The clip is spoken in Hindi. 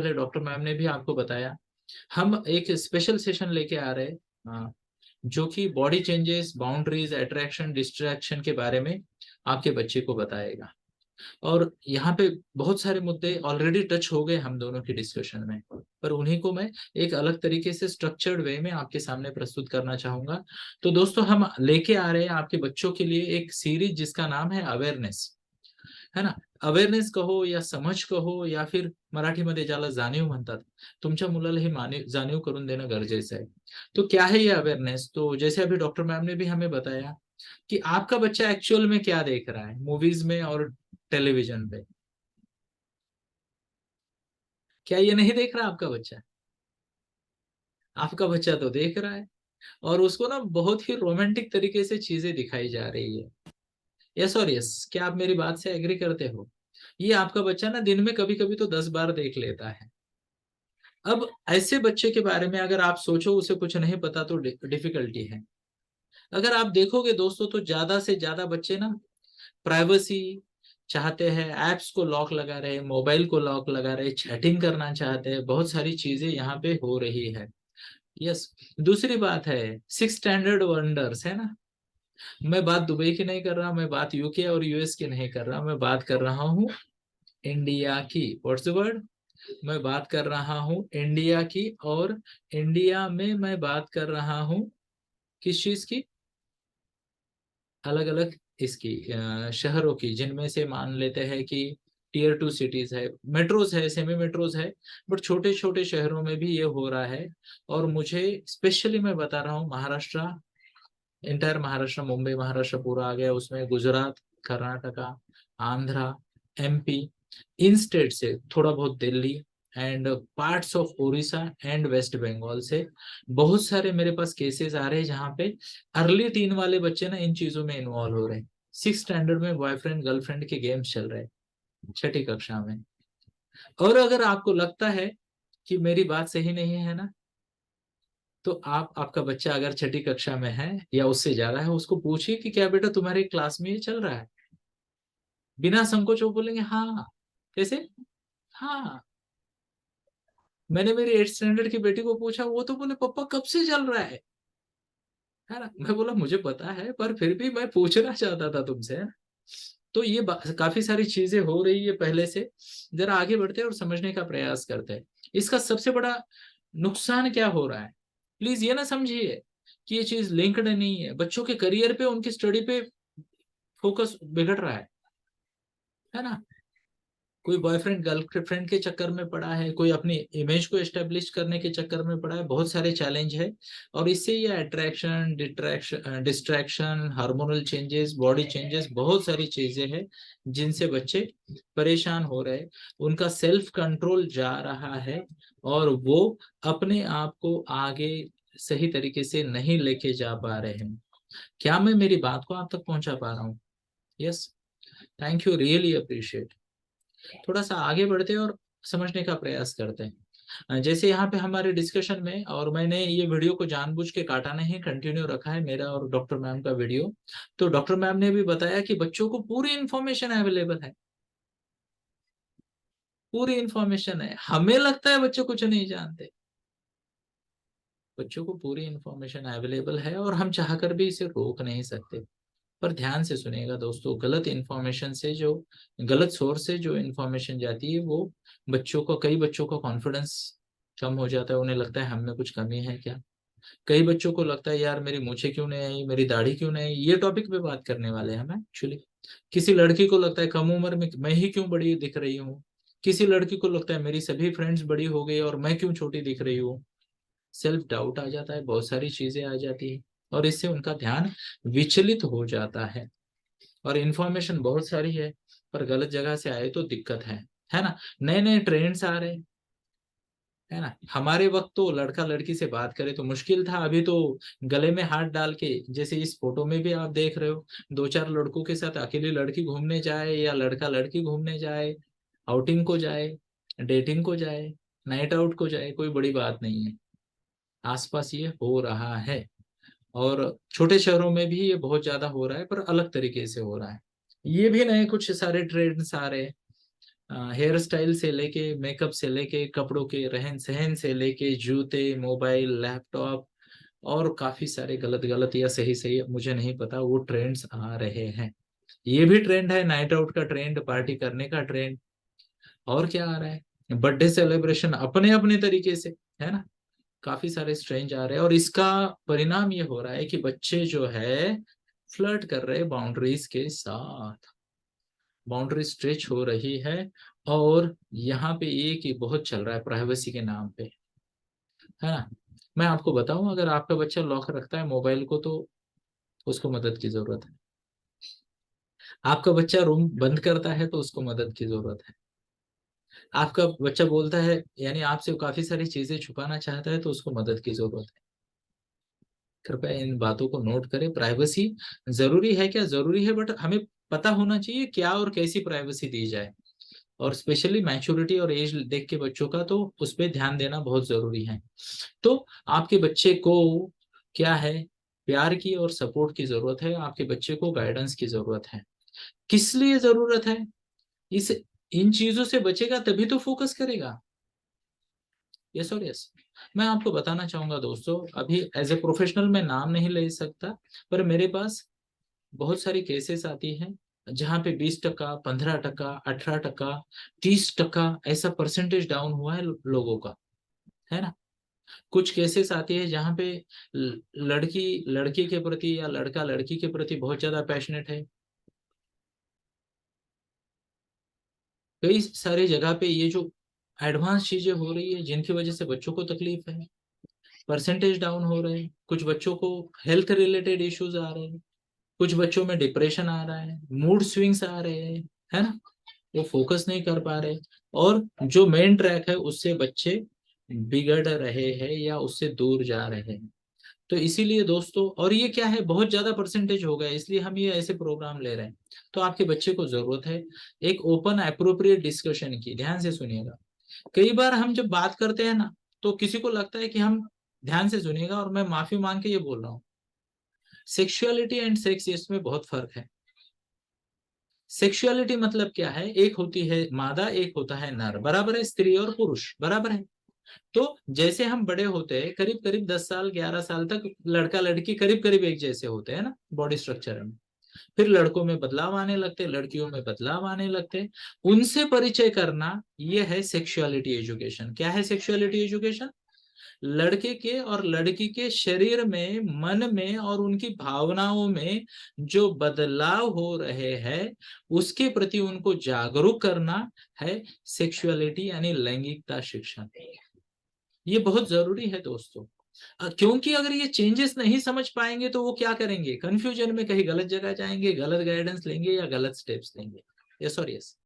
पहले डॉक्टर मैम ने भी आपको बताया, हम एक स्पेशल सेशन लेके आ रहे हैं जो कि body changes, boundaries, attraction, distraction के बारे में आपके बच्चे को बताएगा। और यहाँ पे बहुत सारे मुद्दे ऑलरेडी टच हो गए हम दोनों की डिस्कशन में, पर उन्हीं को मैं एक अलग तरीके से स्ट्रक्चर्ड वे में आपके सामने प्रस्तुत करना चाहूंगा। तो दोस्तों, हम लेके आ रहे हैं आपके बच्चों के लिए एक सीरीज जिसका नाम है अवेयरनेस, है ना। अवेअरनेस कहो या समज कहो या फिर मराठीमध्ये ज्याला जाणीव म्हणतात, तुमच्या मुलाला हे जाणीव करून देणं गरजेचं आहे। तो क्या है ये अवेयरनेस? तो जैसे अभी डॉक्टर मैम ने भी हमें बताया कि आपका बच्चा एक्चुअल में क्या देख रहा है मूवीज में और टेलीविजन पे। क्या ये नहीं देख रहा आपका बच्चा? आपका बच्चा तो देख रहा है, और उसको ना बहुत ही रोमांटिक तरीके से चीजें दिखाई जा रही है। यस और यस, क्या आप मेरी बात से एग्री करते हो? ये आपका बच्चा ना दिन में कभी कभी तो 10 बार देख लेता है। अब ऐसे बच्चे के बारे में अगर आप सोचो उसे कुछ नहीं पता तो डिफिकल्टी है। अगर आप देखोगे दोस्तों तो ज्यादा से ज्यादा बच्चे ना प्राइवेसी चाहते हैं, एप्स को लॉक लगा रहे हैं, मोबाइल को लॉक लगा रहे हैं, चैटिंग करना चाहते हैं, बहुत सारी चीजें यहाँ पे हो रही है। यस। दूसरी बात है, 6 स्टैंडर्ड वंडर्स, है ना। मैं बात दुबई की नहीं कर रहा, मैं बात यूके और यूएस की नहीं कर रहा, मैं बात कर रहा हूँ इंडिया की। What's the word? मैं बात कर रहा हूँ इंडिया की, और इंडिया में मैं बात कर रहा हूँ किस चीज की? अलग अलग इसकी शहरों की, जिनमें से मान लेते हैं कि टीयर 2 सिटीज है, मेट्रोज है, सेमी मेट्रोज है, बट छोटे छोटे शहरों में भी ये हो रहा है। और मुझे स्पेशली मैं बता रहा हूँ महाराष्ट्र, इंटायर महाराष्ट्र, मुंबई महाराष्ट्र पूरा आ गया उसमें, गुजरात, कर्नाटका, आंध्रा, एमपी, इन स्टेट से थोड़ा बहुत Delhi and parts of Orissa and West Bengal से बहुत सारे मेरे पास केसेस आ रहे हैं जहाँ पे अर्ली टीन वाले बच्चे ना इन चीजों में इन्वॉल्व हो रहे हैं। 6 स्टैंडर्ड में बॉयफ्रेंड गर्लफ्रेंड के गेम्स चल रहे हैं, छठी कक्षा में। और अगर आपको लगता है कि मेरी बात सही नहीं है ना, तो आप, आपका बच्चा अगर छठी कक्षा में है या उससे ज्यादा है, उसको पूछिए कि क्या बेटा तुम्हारे क्लास में ये चल रहा है। बिना संकोच वो बोलेंगे हाँ। कैसे? हाँ। मैंने मेरी 8 स्टैंडर्ड की बेटी को पूछा, वो तो बोले पापा कब से चल रहा है ना। मैं बोला मुझे पता है, पर फिर भी मैं पूछना चाहता था तुमसे, है ना? तो ये काफी सारी चीजें हो रही है पहले से। जरा आगे बढ़ते हैं और समझने का प्रयास करते हैं इसका सबसे बड़ा नुकसान क्या हो रहा है। प्लीज ये ना समझिए कि ये चीज लिंक्ड नहीं है, बच्चों के करियर पे, उनकी स्टडी पे फोकस बिगड़ रहा है ना। कोई बॉयफ्रेंड गर्लफ्रेंड के चक्कर में पड़ा है, कोई अपनी इमेज को एस्टेब्लिश करने के चक्कर में पड़ा है, बहुत सारे चैलेंज है। और इससे ये attraction, distraction, hormonal changes, body changes, बहुत सारी चीजें हैं जिनसे बच्चे परेशान हो रहे हैं। उनका सेल्फ कंट्रोल जा रहा है, और वो अपने आप को आगे सही तरीके से नहीं लेके जा पा रहे हैं। क्या मैं मेरी बात को आप तक पहुंचा पा रहा हूँ? Yes. Thank you, really appreciate. थोड़ा सा आगे बढ़ते हैं और समझने का प्रयास करते हैं। जैसे यहाँ पे हमारे डिस्कशन में, और मैंने ये वीडियो को जानबूझ के काटा नहीं, कंटिन्यू रखा है मेरा और डॉक्टर मैम का वीडियो। तो डॉक्टर मैम ने भी बताया कि बच्चों को पूरी इंफॉर्मेशन अवेलेबल है, पूरी इंफॉर्मेशन है। हमें लगता है बच्चे कुछ नहीं जानते, बच्चों को पूरी इंफॉर्मेशन अवेलेबल है, और हम चाहकर भी इसे रोक नहीं सकते। पर ध्यान से सुनिएगा दोस्तों, गलत इंफॉर्मेशन से जो, गलत सोर्स से जो इंफॉर्मेशन जाती है वो बच्चों को, कई बच्चों का कॉन्फिडेंस कम हो जाता है, उन्हें लगता है हम में कुछ कमी है क्या। कई बच्चों को लगता है यार मेरी मूछें क्यों नहीं आई, मेरी दाढ़ी क्यों नहीं आई। ये टॉपिक पे बात करने वाले हैं हम एक्चुअली। किसी लड़की को लगता है कम उम्र में मैं ही क्यों बड़ी दिख रही हूँ। किसी लड़की को लगता है मेरी सभी फ्रेंड्स बड़ी हो गई और मैं क्यों छोटी दिख रही हूँ। सेल्फ डाउट आ जाता है, बहुत सारी चीजें आ जाती है, और इससे उनका ध्यान विचलित हो जाता है। और इंफॉर्मेशन बहुत सारी है, पर गलत जगह से आए तो दिक्कत है ना। नए नए ट्रेंड्स आ रहे हैं, है ना। हमारे वक्त तो लड़का लड़की से बात करे तो मुश्किल था, अभी तो गले में हाथ डाल के, जैसे इस फोटो में भी आप देख रहे हो, दो चार लड़कों के साथ अकेली लड़की घूमने जाए या लड़का लड़की घूमने जाए, आउटिंग को जाए, डेटिंग को जाए, नाइट आउट को जाए, कोई बड़ी बात नहीं है। आसपास ये हो रहा है, और छोटे शहरों में भी ये बहुत ज्यादा हो रहा है, पर अलग तरीके से हो रहा है। ये भी नए कुछ सारे ट्रेंड्स आ रहे हैं। हेयर स्टाइल से लेके, मेकअप से लेके, कपड़ों के रहन सहन से लेके, जूते, मोबाइल, लैपटॉप और काफी सारे गलत गलत या सही सही मुझे नहीं पता, वो ट्रेंड्स आ रहे हैं। ये भी ट्रेंड है, नाइट आउट का ट्रेंड, पार्टी करने का ट्रेंड। और क्या आ रहा है, बर्थडे सेलिब्रेशन अपने अपने तरीके से, है ना। काफी सारे स्ट्रेंज आ रहे हैं और इसका परिणाम ये हो रहा है कि बच्चे जो है फ्लर्ट कर रहे हैं बाउंड्रीज के साथ, बाउंड्री स्ट्रेच हो रही है। और यहाँ पे एक ही बहुत चल रहा है प्राइवेसी के नाम पे, है ना। मैं आपको बताऊं, अगर आपका बच्चा लॉक रखता है मोबाइल को तो उसको मदद की जरूरत है। आपका बच्चा रूम बंद करता है तो उसको मदद की जरूरत है। आपका बच्चा बोलता है, यानी आपसे काफी सारी चीजें छुपाना चाहता है तो उसको मदद की जरूरत है। कृपया इन बातों को नोट करें। प्राइवेसी जरूरी है क्या, जरूरी है, बट हमें पता होना चाहिए क्या और कैसी प्राइवेसी दी जाए। और स्पेशली मैच्योरिटी और एज देख के बच्चों का तो उस पर ध्यान देना बहुत जरूरी है। तो आपके बच्चे को क्या है, प्यार की और सपोर्ट की जरूरत है, आपके बच्चे को गाइडेंस की जरूरत है। किस लिए जरूरत है, इस इन चीजों से बचेगा तभी तो फोकस करेगा। यस और यस। मैं आपको बताना चाहूंगा दोस्तों, अभी एज ए प्रोफेशनल मैं नाम नहीं ले सकता, पर मेरे पास बहुत सारी केसेस आती हैं जहाँ पे 20%, 15%, 18%, 30% ऐसा परसेंटेज डाउन हुआ है लोगों का, है ना। कुछ केसेस आती है जहाँ पे लड़की लड़के के प्रति या लड़का लड़की के प्रति बहुत ज्यादा पैशनेट है। कई सारी जगह पे ये जो एडवांस चीजें हो रही है जिनकी वजह से बच्चों को तकलीफ है, परसेंटेज डाउन हो रहे हैं, कुछ बच्चों को हेल्थ रिलेटेड इश्यूज आ रहे हैं, कुछ बच्चों में डिप्रेशन आ रहा है, मूड स्विंग्स आ रहे हैं, है ना। वो फोकस नहीं कर पा रहे, और जो मेन ट्रैक है उससे बच्चे बिगड़ रहे हैं या उससे दूर जा रहे हैं। तो इसीलिए दोस्तों, और ये क्या है, बहुत ज्यादा परसेंटेज हो गया, इसलिए हम ये ऐसे प्रोग्राम ले रहे हैं। तो आपके बच्चे को जरूरत है एक ओपन अप्रोप्रिएट डिस्कशन की। ध्यान से सुनिएगा। कई बार हम जब बात करते हैं ना, तो किसी को लगता है कि हम, ध्यान से सुनिएगा और मैं माफी मांग के ये बोल रहा हूँ, सेक्सुअलिटी एंड सेक्स इसमें बहुत फर्क है। सेक्सुअलिटी मतलब क्या है, एक होती है मादा, एक होता है नर, बराबर है, स्त्री और पुरुष, बराबर है। तो जैसे हम बड़े होते हैं, करीब करीब 10 साल 11 साल तक लड़का लड़की करीब करीब एक जैसे होते हैं ना बॉडी स्ट्रक्चर में। फिर लड़कों में बदलाव आने लगते हैं, लड़कियों में बदलाव आने लगते हैं। उनसे परिचय करना, ये है सेक्सुअलिटी एजुकेशन। क्या है सेक्सुअलिटी एजुकेशन? लड़के के और लड़की के शरीर में, मन में और उनकी भावनाओं में जो बदलाव हो रहे हैं उसके प्रति उनको जागरूक करना है सेक्सुअलिटी यानी लैंगिकता शिक्षण। ये बहुत जरूरी है दोस्तों। क्योंकि अगर ये चेंजेस नहीं समझ पाएंगे तो वो क्या करेंगे, कंफ्यूजन में कहीं गलत जगह जाएंगे, गलत गाइडेंस लेंगे या गलत स्टेप्स लेंगे। यस और यस।